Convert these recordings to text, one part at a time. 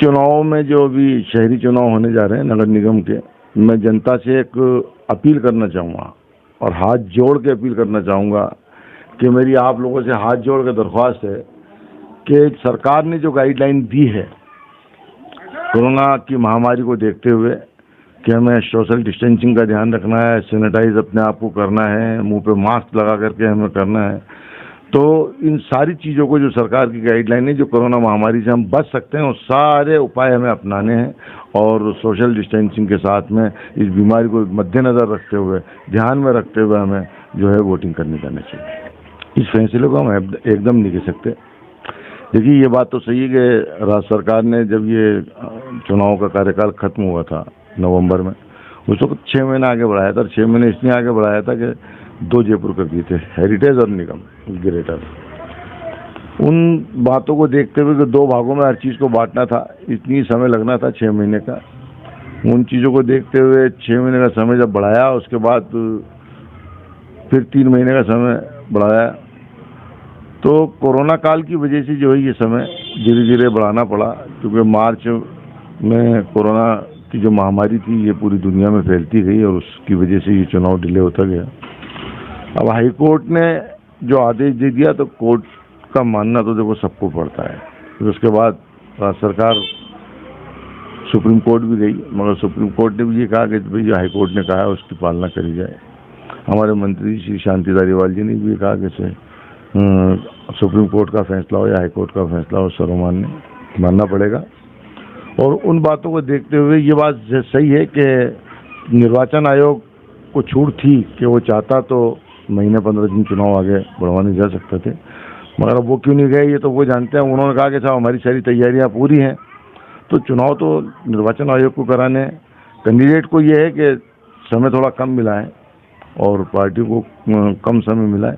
चुनाव में जो अभी शहरी चुनाव होने जा रहे हैं नगर निगम के, मैं जनता से एक अपील करना चाहूँगा और हाथ जोड़ के अपील करना चाहूँगा कि मेरी आप लोगों से हाथ जोड़ के दरख्वास्त है कि सरकार ने जो गाइडलाइन दी है कोरोना की महामारी को देखते हुए कि हमें सोशल डिस्टेंसिंग का ध्यान रखना है, सैनिटाइज अपने आप को करना है, मुंह पे मास्क लगा करके हमें करना है, तो इन सारी चीज़ों को जो सरकार की गाइडलाइन है, जो कोरोना महामारी से हम बच सकते हैं, वो सारे उपाय हमें अपनाने हैं और सोशल डिस्टेंसिंग के साथ में इस बीमारी को मद्देनज़र रखते हुए, ध्यान में रखते हुए हमें जो है वोटिंग करनी चाहिए। इस फैसले को हम एकदम नहीं कह सकते। देखिए, ये बात तो सही है कि राज्य सरकार ने जब ये चुनाव का कार्यकाल खत्म हुआ था नवंबर में, उस वक्त 6 महीने आगे बढ़ाया था। 6 महीने इसलिए आगे बढ़ाया था कि 2 जयपुर कर दिए थे, हेरिटेज और निगम ग्रेटर। उन बातों को देखते हुए कि 2 भागों में हर चीज़ को बांटना था, इतनी समय लगना था 6 महीने का। उन चीज़ों को देखते हुए 6 महीने का समय जब बढ़ाया, उसके बाद फिर 3 महीने का समय बढ़ाया, तो कोरोना काल की वजह से जो है ये समय धीरे धीरे बढ़ाना पड़ा, क्योंकि मार्च में कोरोना की जो महामारी थी ये पूरी दुनिया में फैलती गई और उसकी वजह से ये चुनाव डिले होता गया। अब हाई कोर्ट ने जो आदेश दे दिया तो कोर्ट का मानना तो देखो सबको पड़ता है। फिर उसके बाद राज्य सरकार सुप्रीम कोर्ट भी गई, मगर सुप्रीम कोर्ट ने भी ये कहा कि भाई जो हाई कोर्ट ने कहा है उसकी पालना करी जाए। हमारे मंत्री श्री शांति धारीवाल जी ने भी कहा कि सुप्रीम कोर्ट का फैसला हो या हाई कोर्ट का फैसला हो, सर्वमान्य मानना पड़ेगा। और उन बातों को देखते हुए ये बात सही है कि निर्वाचन आयोग को छूट थी कि वो चाहता तो महीने 15 दिन चुनाव आगे बढ़वाने जा सकते थे, मगर अब वो क्यों नहीं गए ये तो वो जानते हैं। उन्होंने कहा कि साहब हमारी सारी तैयारियां पूरी हैं, तो चुनाव तो निर्वाचन आयोग को कराने। कैंडिडेट को ये है कि समय थोड़ा कम मिला है और पार्टी को कम समय मिला है,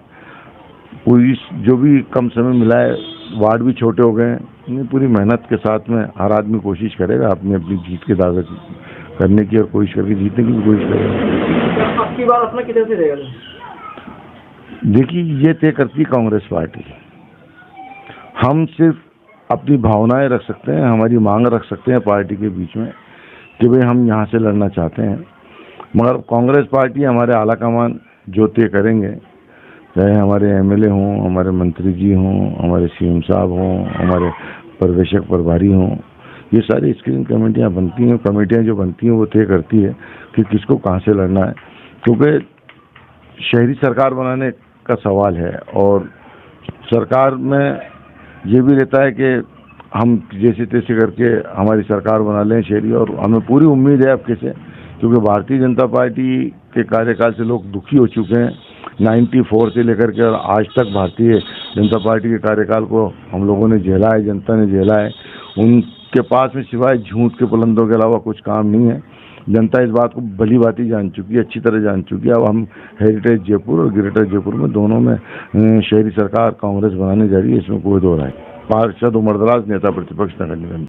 पूरी जो भी कम समय मिला है, वार्ड भी छोटे हो गए हैं। पूरी मेहनत के साथ में हर आदमी कोशिश करेगा अपनी अपनी जीत के दावे करने की और कोशिश करके जीतने की भी कोशिश करेगा। आपकी बात अपना किधर से रहेगा? देखिए, ये तय करती कांग्रेस पार्टी। हम सिर्फ अपनी भावनाएं रख सकते हैं, हमारी मांग रख सकते हैं पार्टी के बीच में कि भाई हम यहाँ से लड़ना चाहते हैं, मगर कांग्रेस पार्टी हमारे आला कमान जो तय करेंगे, चाहे हमारे एमएलए हों, हमारे मंत्री जी हों, हमारे सीएम साहब हों, हमारे पर्यवेक्षक प्रभारी हों, ये सारी स्क्रीनिंग कमेटियाँ बनती हैं। कमेटियाँ जो बनती हैं वो तय करती है कि किसको कहाँ से लड़ना है, क्योंकि शहरी सरकार बनाने का सवाल है और सरकार में ये भी रहता है कि हम जैसे तैसे करके हमारी सरकार बना लें शहरी, और हमें पूरी उम्मीद है अब कैसे, क्योंकि भारतीय जनता पार्टी के कार्यकाल से लोग दुखी हो चुके हैं। 94 से लेकर के और आज तक भारतीय जनता पार्टी के कार्यकाल को हम लोगों ने झेला है, जनता ने झेला है। उनके पास में सिवाय झूठ के बुलंदों के अलावा कुछ काम नहीं है। जनता इस बात को भली भांति जान चुकी है, अच्छी तरह जान चुकी है। अब हम हेरिटेज जयपुर और ग्रेटर जयपुर में दोनों में शहरी सरकार कांग्रेस बनाने जा रही है, इसमें कोई दो राय। पार्षद उमर दराज, नेता प्रतिपक्ष नगर निगम।